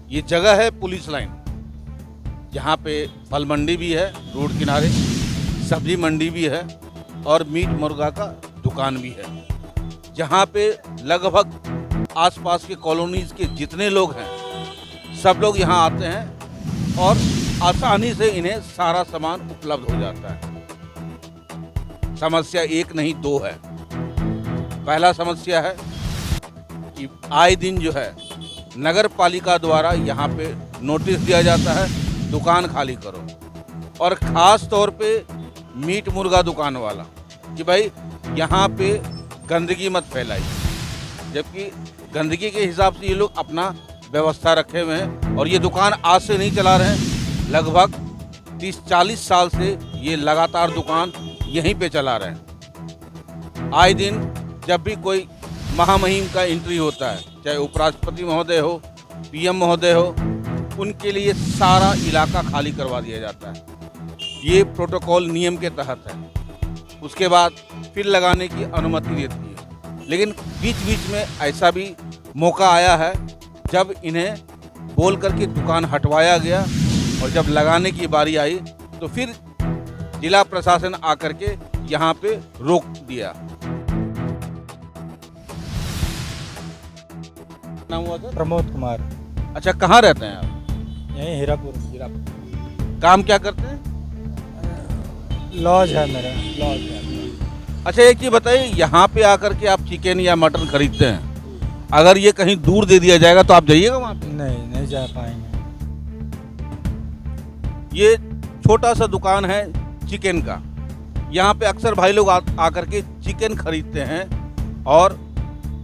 ये जगह है पुलिस लाइन, यहाँ पे फल मंडी भी है रोड किनारे, सब्जी मंडी भी है और मीट मुर्गा का दुकान भी है, जहाँ पे लगभग आसपास के कॉलोनीज के जितने लोग हैं सब लोग यहाँ आते हैं और आसानी से इन्हें सारा सामान उपलब्ध हो जाता है। समस्या एक नहीं दो है। पहला समस्या है कि आए दिन जो है नगर पालिका द्वारा यहाँ पे नोटिस दिया जाता है दुकान खाली करो, और ख़ास तौर पे मीट मुर्गा दुकान वाला कि भाई यहाँ पे गंदगी मत फैलाइए, जबकि गंदगी के हिसाब से ये लोग अपना व्यवस्था रखे हुए हैं और ये दुकान आज से नहीं चला रहे हैं, लगभग 30-40 साल से ये लगातार दुकान यहीं पे चला रहे हैं। आए दिन जब भी कोई महामहिम का एंट्री होता है, चाहे उपराष्ट्रपति महोदय हो, पीएम महोदय हो, उनके लिए सारा इलाका खाली करवा दिया जाता है। ये प्रोटोकॉल नियम के तहत है। उसके बाद फिर लगाने की अनुमति देती है, लेकिन बीच बीच में ऐसा भी मौका आया है जब इन्हें बोल करके दुकान हटवाया गया और जब लगाने की बारी आई तो फिर जिला प्रशासन आकर के यहाँ पे रोक दिया। नाम हुआ था? प्रमोद कुमार। अच्छा, कहाँ रहते हैं आप? यहीं हीरापुर। काम क्या करते हैं? लॉज है मेरा, लॉज है। अच्छा, एक चीज बताइए, यहाँ पे आकर के आप चिकन या मटन खरीदते हैं, अगर ये कहीं दूर दे दिया जाएगा तो आप जाइएगा वहाँ पे? नहीं जा पाएंगे। ये छोटा सा दुकान है चिकन का, यहाँ पे अक्सर भाई लोग आकर के चिकन खरीदते हैं और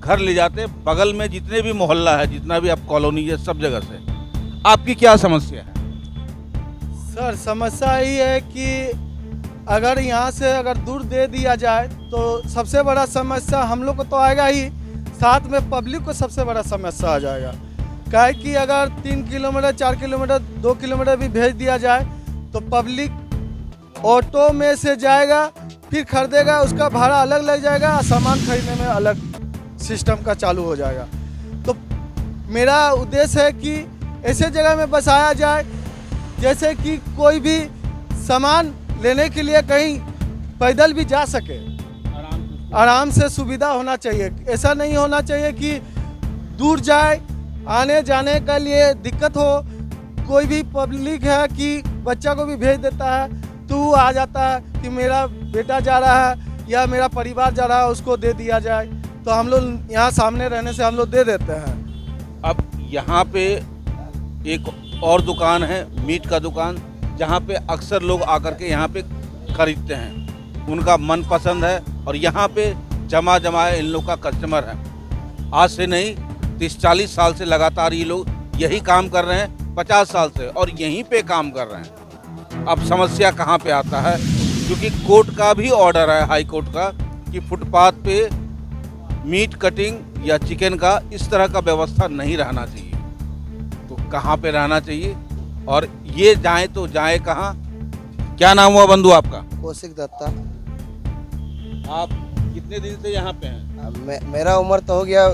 घर ले जाते हैं। बगल में जितने भी मोहल्ला है, जितना भी आप कॉलोनी है, सब जगह से। आपकी क्या समस्या है? सर, समस्या ये है कि अगर यहाँ से अगर दूर दे दिया जाए तो सबसे बड़ा समस्या हम लोग को तो आएगा ही, साथ में पब्लिक को सबसे बड़ा समस्या आ जाएगा। क्या है कि अगर 3 किलोमीटर 4 किलोमीटर 2 किलोमीटर भी भेज दिया जाए तो पब्लिक ऑटो में से जाएगा, फिर खरीदेगा, उसका भाड़ा अलग लग जाएगा, सामान खरीदने में अलग सिस्टम का चालू हो जाएगा। तो मेरा उद्देश्य है कि ऐसे जगह में बसाया जाए जैसे कि कोई भी सामान लेने के लिए कहीं पैदल भी जा सके, आराम से सुविधा होना चाहिए। ऐसा नहीं होना चाहिए कि दूर जाए, आने जाने के लिए दिक्कत हो। कोई भी पब्लिक है कि बच्चा को भी भेज देता है तो वो आ जाता है कि मेरा बेटा जा रहा है या मेरा परिवार जा रहा है, उसको दे दिया जाए, तो हम लोग यहाँ सामने रहने से हम लोग दे देते हैं। अब यहाँ पे एक और दुकान है, मीट का दुकान, जहाँ पे अक्सर लोग आकर के यहाँ पे खरीदते हैं, उनका मनपसंद है और यहाँ पे जमा जमाए इन लोग का कस्टमर है। आज से नहीं, 30-40 साल से लगातार ये लोग यही काम कर रहे हैं, 50 साल से, और यहीं पे काम कर रहे हैं। अब समस्या कहाँ पे आता है, क्योंकि कोर्ट का भी ऑर्डर है, हाई कोर्ट का, कि फुटपाथ पे मीट कटिंग या चिकन का इस तरह का व्यवस्था नहीं रहना चाहिए। तो कहाँ पे रहना चाहिए और ये जाए तो जाए कहाँ? क्या नाम हुआ बंधु आपका? कौशिक दत्ता। आप कितने दिन से यहाँ पे हैं? मेरा उम्र तो हो गया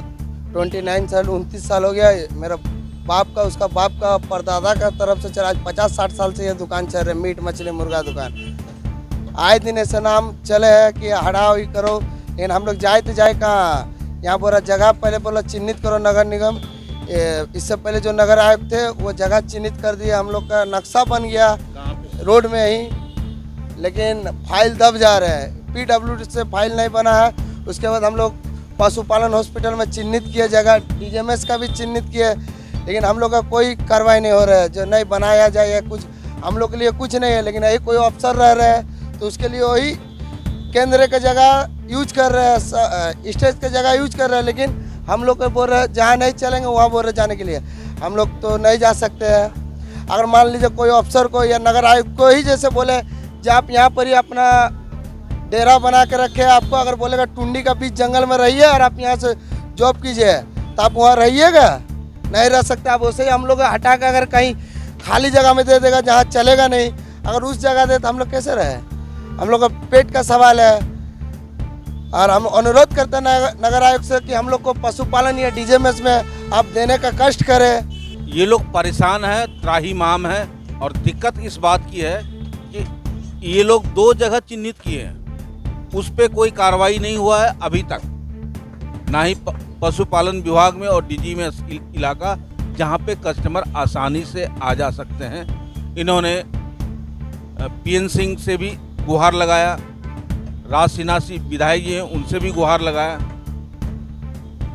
29 साल, 29 साल हो गया। मेरा बाप का, उसका बाप का, परदादा का तरफ से चला, आज 50-60 साल से ये दुकान चल रही है, मीट मछली मुर्गा दुकान। आए दिन ऐसा नाम चले है कि हटाओ ही करो, लेकिन हम लोग जाए तो जाए कहाँ? यहाँ बोला जगह पहले बोला चिन्हित करो नगर निगम, इससे पहले जो नगर आयुक्त थे वो जगह चिन्हित कर दिया, हम लोग का नक्शा बन गया रोड में ही, लेकिन फाइल दब जा रहे हैं। PWD से फाइल नहीं बना है। उसके बाद हम लोग पशुपालन हॉस्पिटल में चिन्हित किए, जगह DGMS का भी चिन्हित किए, लेकिन हम लोग का कोई कार्रवाई नहीं हो रहा है। जो नहीं बनाया जाए या कुछ हम लोग के लिए कुछ नहीं है, लेकिन यही कोई अफसर रह रहे हैं तो उसके लिए वही केंद्र की जगह यूज कर रहे हैं, स्टेज की जगह यूज कर रहे हैं, लेकिन हम लोग को बोल रहे हैं जहाँ नहीं चलेंगे वहाँ बोल रहे जाने के लिए। हम लोग तो नहीं जा सकते हैं। अगर मान लीजिए कोई अफसर को या नगर आयुक्त को ही जैसे बोले जब आप यहाँ पर ही अपना डेरा बना के रखे, आपको अगर बोलेगा टुंडी का बीच जंगल में रहिए और आप यहाँ से जॉब कीजिए, तो आप वहाँ रहिएगा? नहीं रह सकते आप। वैसे ही हम लोग हटा के अगर कहीं खाली जगह में दे देगा जहाँ चलेगा नहीं, अगर उस जगह दे तो हम लोग कैसे रहे? हम लोग का पेट का सवाल है। और हम अनुरोध करते हैं नगर आयुक्त से कि हम लोग को पशुपालन या DGMS में आप देने का कष्ट करें। ये लोग परेशान है, त्राहिमाम है। और दिक्कत इस बात की है कि ये लोग 2 जगह चिन्हित किए हैं, उस पे कोई कार्रवाई नहीं हुआ है अभी तक, ना ही पशुपालन विभाग में और डीजी में इलाका, जहाँ पे कस्टमर आसानी से आ जा सकते हैं। इन्होंने पीएन सिंह से भी गुहार लगाया, राज सिन्हा विधायक जी हैं उनसे भी गुहार लगाया।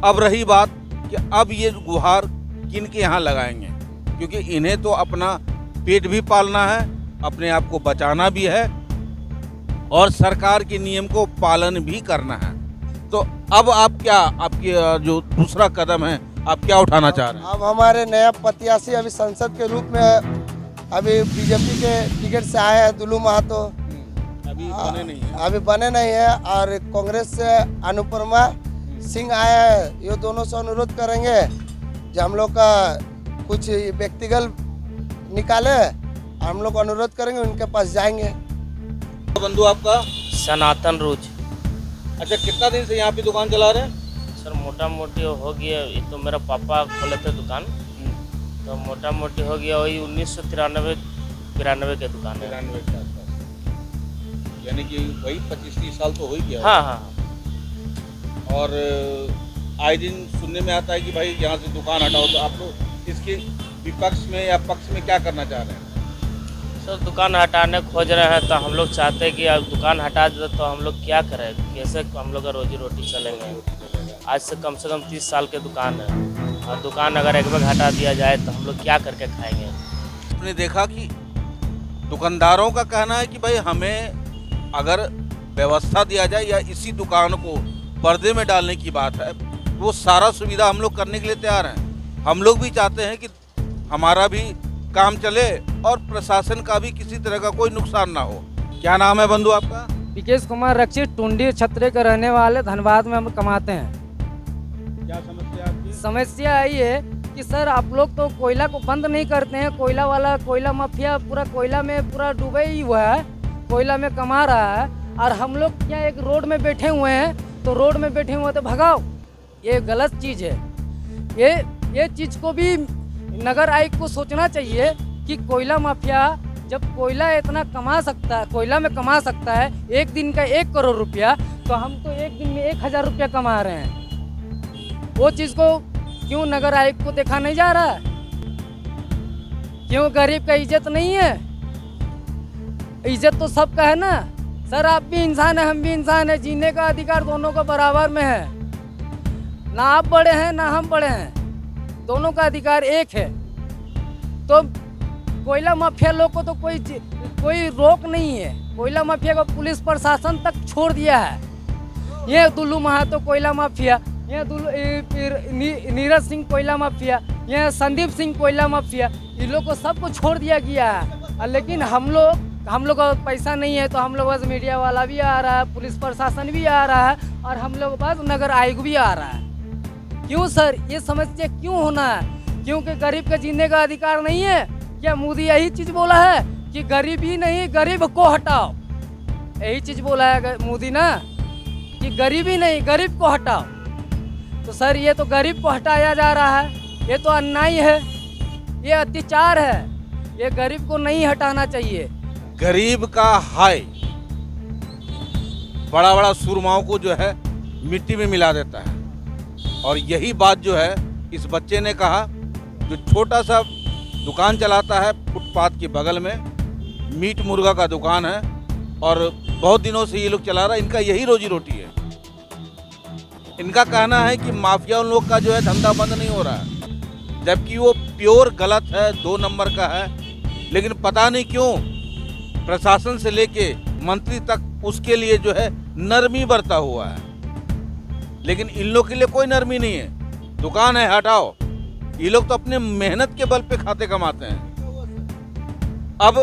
अब रही बात कि अब ये गुहार किन के यहाँ लगाएंगे, क्योंकि इन्हें तो अपना पेट भी पालना है, अपने आप को बचाना भी है और सरकार के नियम को पालन भी करना है। तो अब आप क्या, आपकी जो दूसरा कदम है, आप क्या उठाना चाह रहे हैं? अब हमारे नया प्रत्याशी अभी संसद के रूप में अभी बीजेपी के टिकट से आए हैं दुल्लू महतो, अभी बने नहीं है। और कांग्रेस से अनुपमा सिंह आए हैं। ये दोनों से अनुरोध करेंगे जो हम लोग का कुछ व्यक्तिगत निकाले, हम लोग अनुरोध करेंगे, उनके पास जाएंगे। बंधु आपका? सनातन रोज। अच्छा, कितना दिन से यहाँ पे दुकान चला रहे हैं? सर मोटा मोटी हो गया, ये तो मेरा पापा खोले थे दुकान, तो मोटा मोटी हो गया वही 1993-92 के दुकान है। 93 के आसपास, यानी कि वही 25-30 साल तो हो ही गया। हाँ हाँ। और आए दिन सुनने में आता है कि भाई यहाँ से दुकान हटाओ, तो आप लोग इसके विपक्ष में या पक्ष में क्या करना चाह रहे हैं? सर दुकान हटाने खोज रहे हैं, तो हम लोग चाहते हैं कि अब दुकान हटा दे तो हम लोग क्या करें, कैसे हम लोग का रोजी रोटी चलेंगे। आज से कम 30 साल की दुकान है, और दुकान अगर एक बार हटा दिया जाए तो हम लोग क्या करके खाएंगे। आपने देखा कि दुकानदारों का कहना है कि भाई हमें अगर व्यवस्था दिया जाए या इसी दुकान को पर्दे में डालने की बात है, वो सारा सुविधा हम लोग करने के लिए तैयार हैं। हम लोग भी चाहते हैं कि हमारा भी काम चले और प्रशासन का भी किसी तरह का कोई नुकसान ना हो। क्या नाम है बंधु आपका? विकेश कुमार रक्षित, टुंडी छत्रे के रहने वाले, धनबाद में हम कमाते हैं। क्या समस्या आपकी? समस्या यही है कि सर आप लोग तो कोयला को बंद नहीं करते हैं। कोयला वाला, कोयला माफिया पूरा कोयला में पूरा डूबे ही हुआ है, कोयला में कमा रहा है। और हम लोग क्या एक रोड में बैठे हुए हैं, तो रोड में बैठे हुए तो भगाओ, ये गलत चीज़ है। ये चीज़ को भी नगर आयुक्त को सोचना चाहिए कि कोयला माफिया जब कोयला इतना कमा सकता है, कोयला में कमा सकता है एक दिन का 1 करोड़ रुपया, तो हम तो एक दिन में 1000 रुपया कमा रहे हैं। वो चीज़ को क्यों नगर आयुक्त को देखा नहीं जा रहा है? क्यों गरीब का इज्जत नहीं है? इज्जत तो सबका है ना सर। आप भी इंसान है, हम भी इंसान है, जीने का अधिकार दोनों का बराबर में है। ना आप बड़े हैं ना हम बड़े हैं, दोनों का अधिकार एक है। तो कोयला माफिया लोग को तो कोई रोक नहीं है। कोयला माफिया को पुलिस प्रशासन तक छोड़ दिया है। ये दुल्लू महतो कोयला माफिया, ये नीरज सिंह कोयला माफिया, ये संदीप सिंह कोयला माफिया, इन लोग को सबको छोड़ दिया गया है। लेकिन हम लोग का पैसा नहीं है, तो हम लोग बस मीडिया वाला भी आ रहा है, पुलिस प्रशासन भी आ रहा है, और हम लोग बस नगर आयोग भी आ रहा है। क्यों सर, ये समस्या क्यों होना है? क्योंकि गरीब का जीने का अधिकार नहीं है क्या? मोदी यही चीज़ बोला है कि गरीबी नहीं, गरीब को हटाओ। यही चीज़ बोला है मोदी ना, कि गरीबी नहीं, गरीब को हटाओ। तो सर ये तो गरीब को हटाया जा रहा है, ये तो अन्याय है, ये अत्याचार है, ये गरीब को नहीं हटाना चाहिए। गरीब का हाय बड़ा बड़ा सुरमाओं को जो है मिट्टी में मिला देता है। और यही बात जो है इस बच्चे ने कहा, जो छोटा सा दुकान चलाता है फुटपाथ के बगल में, मीट मुर्गा का दुकान है, और बहुत दिनों से ये लोग चला रहा है, इनका यही रोजी रोटी है। इनका कहना है कि माफिया उन लोग का जो है धंधा बंद नहीं हो रहा है, जबकि वो प्योर गलत है, 2 नंबर का है। लेकिन पता नहीं क्यों प्रशासन से लेके मंत्री तक उसके लिए जो है नरमी बरता हुआ है। लेकिन इन लोग के लिए कोई नरमी नहीं है। दुकान है, हटाओ। ये लोग तो अपने मेहनत के बल पे खाते कमाते हैं। अब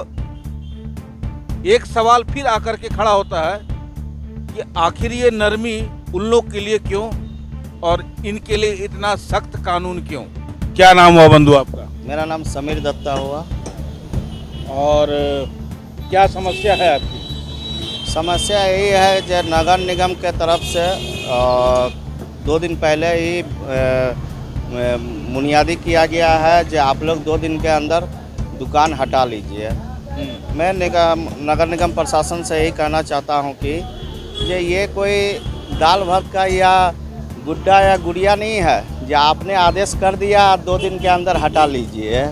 एक सवाल फिर आकर के खड़ा होता है कि आखिर ये नरमी उन लोग के लिए क्यों, और इनके लिए इतना सख्त कानून क्यों? क्या नाम हुआ बंधु आपका? मेरा नाम समीर दत्ता हुआ। और क्या समस्या है आपकी? समस्या यही है जो नगर निगम के तरफ से 2 दिन पहले ही बुनियादी किया गया है जो आप लोग 2 दिन के अंदर दुकान हटा लीजिए। मैं नगर निगम प्रशासन से यही कहना चाहता हूँ कि ये कोई दाल भात का या गुड्डा या गुड़िया नहीं है जो आपने आदेश कर दिया 2 दिन के अंदर हटा लीजिए,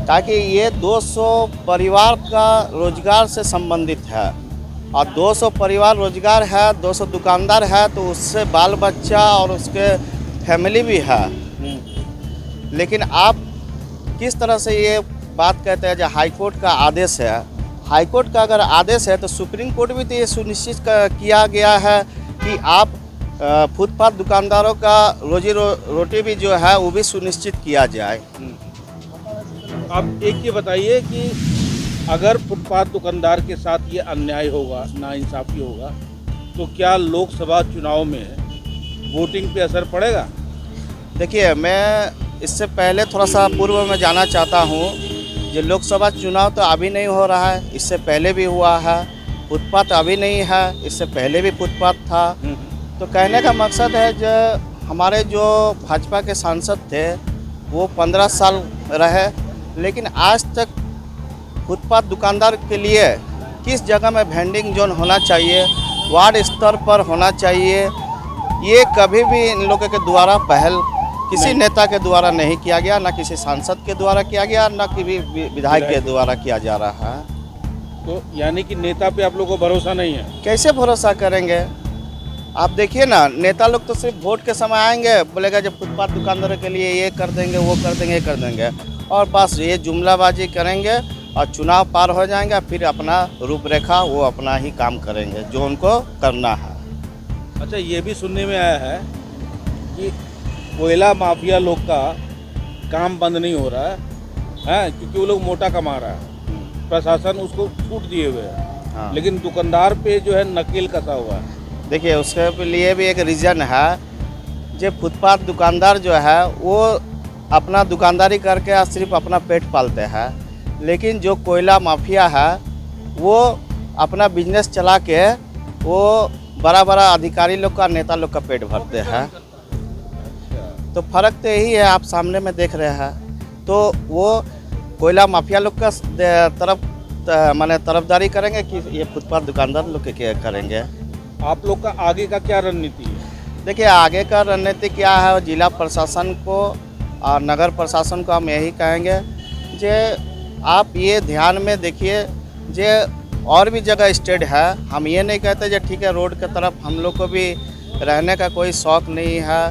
ताकि ये 200 परिवार का रोजगार से संबंधित है और 200 परिवार रोजगार है, 200 दुकानदार है, तो उससे बाल बच्चा और उसके फैमिली भी है। लेकिन आप किस तरह से ये बात कहते हैं जो हाई कोर्ट का आदेश है। हाई कोर्ट का अगर आदेश है तो सुप्रीम कोर्ट भी तो ये सुनिश्चित किया गया है कि आप फुटपाथ दुकानदारों का रोटी भी जो है वो भी सुनिश्चित किया जाए। आप एक ये बताइए कि अगर फुटपाथ दुकानदार के साथ ये अन्याय होगा, नाइंसाफ़ी होगा, तो क्या लोकसभा चुनाव में वोटिंग पे असर पड़ेगा? देखिए, मैं इससे पहले थोड़ा सा पूर्व में जाना चाहता हूँ। जो लोकसभा चुनाव तो अभी नहीं हो रहा है, इससे पहले भी हुआ है। फुटपाथ अभी नहीं है, इससे पहले भी फुटपाथ था। तो कहने का मकसद है जो हमारे जो भाजपा के सांसद थे वो 15 साल रहे, लेकिन आज तक फुटपाथ दुकानदार के लिए किस जगह में वेंडिंग जोन होना चाहिए, वार्ड स्तर पर होना चाहिए, ये कभी भी इन लोगों के द्वारा पहल किसी नेता के द्वारा नहीं किया गया, ना किसी सांसद के द्वारा किया गया, ना किसी विधायक के द्वारा किया जा रहा है। तो यानी कि नेता पे आप लोगों को भरोसा नहीं है? कैसे भरोसा करेंगे? आप देखिए ना, नेता लोग तो सिर्फ वोट के समय आएंगे, बोलेगा जब फुटपाथ दुकानदारों के लिए ये कर देंगे, वो कर देंगे, ये कर देंगे, और बस ये जुमलाबाजी करेंगे और चुनाव पार हो जाएंगे, फिर अपना रूपरेखा वो अपना ही काम करेंगे जो उनको करना है। अच्छा, ये भी सुनने में आया है कि कोयला माफिया लोग का काम बंद नहीं हो रहा है, क्योंकि वो लोग मोटा कमा रहा है, प्रशासन उसको छूट दिए हुए है। हाँ। लेकिन दुकानदार पे जो है नकेल कसा हुआ है। देखिए, उसके लिए भी एक रीज़न है। जो फुटपाथ दुकानदार जो है वो अपना दुकानदारी करके सिर्फ अपना पेट पालते हैं, लेकिन जो कोयला माफिया है वो अपना बिजनेस चला के वो बड़ा बड़ा अधिकारी लोग का, नेता लोग का पेट भरते हैं। तो फ़र्क तो यही है, आप सामने में देख रहे हैं। तो वो कोयला माफिया लोग का माने तरफदारी करेंगे कि ये फुटपाथ दुकानदार लोग के क्या करेंगे। आप लोग का आगे का क्या रणनीति है? देखिए, आगे का रणनीति क्या है, जिला प्रशासन को और नगर प्रशासन को हम यही कहेंगे जे आप ये ध्यान में देखिए, जे और भी जगह स्टेड है। हम ये नहीं कहते जो ठीक है रोड की तरफ हम लोग को भी रहने का कोई शौक़ नहीं है,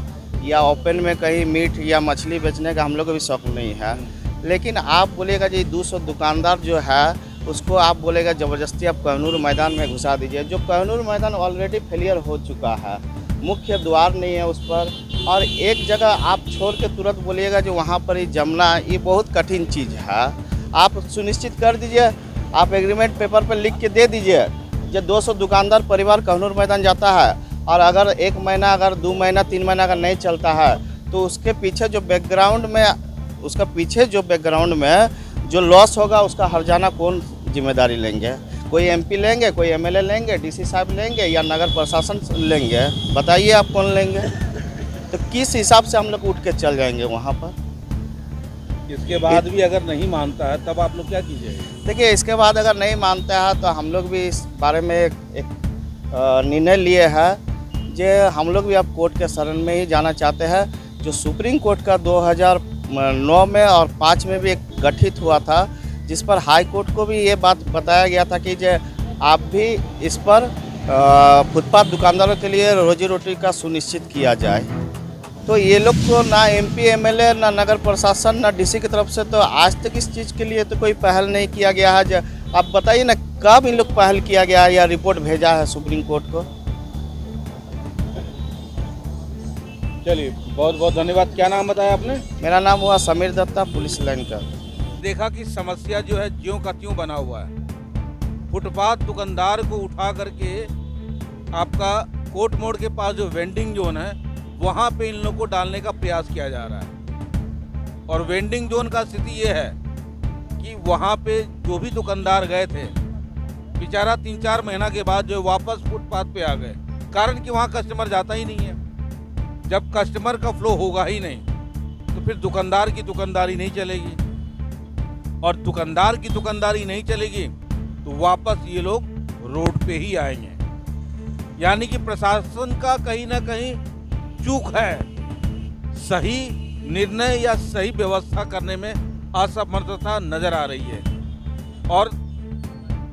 या ओपन में कहीं मीट या मछली बेचने का हम लोग को भी शौक़ नहीं है, लेकिन आप बोलिएगा जी 200 दुकानदार जो है उसको आप बोलेगा ज़बरदस्ती आप कहनूर मैदान में घुसा दीजिए। जो कहनूर मैदान ऑलरेडी फेलियर हो चुका है, मुख्य द्वार नहीं है उस पर, और एक जगह आप छोड़ के तुरंत बोलिएगा जो वहाँ पर ही जमना, ये बहुत कठिन चीज़ है। आप सुनिश्चित कर दीजिए, आप एग्रीमेंट पेपर पर लिख के दे दीजिए। जब 200 दुकानदार परिवार कहनूर मैदान जाता है और अगर 1 महीना, अगर 2 महीना, 3 महीना अगर नहीं चलता है तो उसके पीछे जो बैकग्राउंड में जो लॉस होगा उसका हर्जाना कौन जिम्मेदारी लेंगे? कोई एमपी लेंगे, कोई एमएलए लेंगे, डीसी साहब लेंगे, या नगर प्रशासन लेंगे? बताइए आप कौन लेंगे? तो किस हिसाब से हम लोग उठ के चल जाएंगे वहाँ पर? इसके बाद भी अगर नहीं मानता है तब आप लोग क्या कीजिएगा? देखिए, इसके बाद अगर नहीं मानता है तो हम लोग भी इस बारे में एक निर्णय लिए हैं जे हम लोग भी अब कोर्ट के शरण में ही जाना चाहते हैं। जो सुप्रीम कोर्ट का 2009 में और 5 में भी एक गठित हुआ था, जिस पर हाई कोर्ट को भी ये बात बताया गया था कि जो आप भी इस पर फुटपाथ दुकानदारों के लिए रोजी रोटी का सुनिश्चित किया जाए। तो ये लोग को ना एमपी एमएलए, ना नगर प्रशासन, ना डीसी की तरफ से तो आज तक इस चीज़ के लिए तो कोई पहल नहीं किया गया है। आप बताइए ना, कब इन लोग पहल किया गया है या रिपोर्ट भेजा है सुप्रीम कोर्ट को? चलिए, बहुत बहुत धन्यवाद। क्या नाम बताया आपने? मेरा नाम हुआ समीर दत्ता, पुलिस लाइन का। देखा कि समस्या जो है ज्यों का त्यों बना हुआ है। फुटपाथ दुकानदार को उठा करके आपका कोर्ट मोड़ के पास जो वेंडिंग जोन है वहाँ पे इन लोग को डालने का प्रयास किया जा रहा है। और वेंडिंग जोन का स्थिति ये है कि वहाँ पे जो भी दुकानदार गए थे, बेचारा 3-4 महीना के बाद जो वापस फुटपाथ पे आ गए, कारण कि वहाँ कस्टमर जाता ही नहीं है। जब कस्टमर का फ्लो होगा ही नहीं तो फिर दुकानदार की दुकानदारी नहीं चलेगी, और दुकानदार की दुकानदारी नहीं चलेगी तो वापस ये लोग रोड पे ही आएंगे। यानी कि प्रशासन का कहीं ना कहीं चूक है, सही निर्णय या सही व्यवस्था करने में असमर्थता नजर आ रही है, और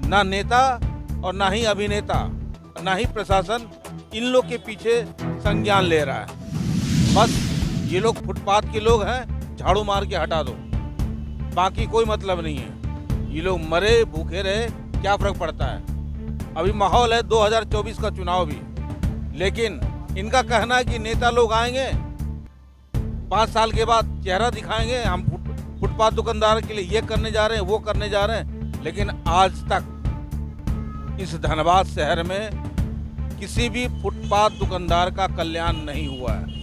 ना नेता और ना ही अभिनेता ना ही प्रशासन इन लोग के पीछे संज्ञान ले रहा है। बस ये लोग फुटपाथ के लोग हैं, झाड़ू मार के हटा दो, बाकी कोई मतलब नहीं है। ये लोग मरे भूखे रहे क्या फर्क पड़ता है। अभी माहौल है 2024 का चुनाव भी, लेकिन इनका कहना है कि नेता लोग आएंगे 5 साल के बाद चेहरा दिखाएंगे, हम फुटपाथ दुकानदार के लिए ये करने जा रहे हैं वो करने जा रहे हैं, लेकिन आज तक इस धनबाद शहर में किसी भी फुटपाथ दुकानदार का कल्याण नहीं हुआ है।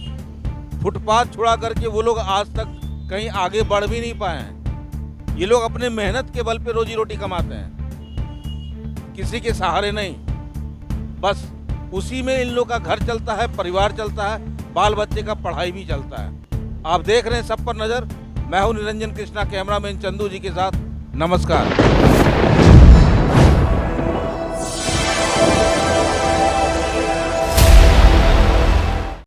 फुटपाथ छुड़ा करके वो लोग आज तक कहीं आगे बढ़ भी नहीं पाए हैं। ये लोग अपने मेहनत के बल पे रोजी रोटी कमाते हैं, किसी के सहारे नहीं। बस उसी में इन लोग का घर चलता है, परिवार चलता है, बाल बच्चे का पढ़ाई भी चलता है। आप देख रहे हैं सब पर नजर। मैं हूं निरंजन कृष्णा, कैमरामैन चंदू जी के साथ। नमस्कार।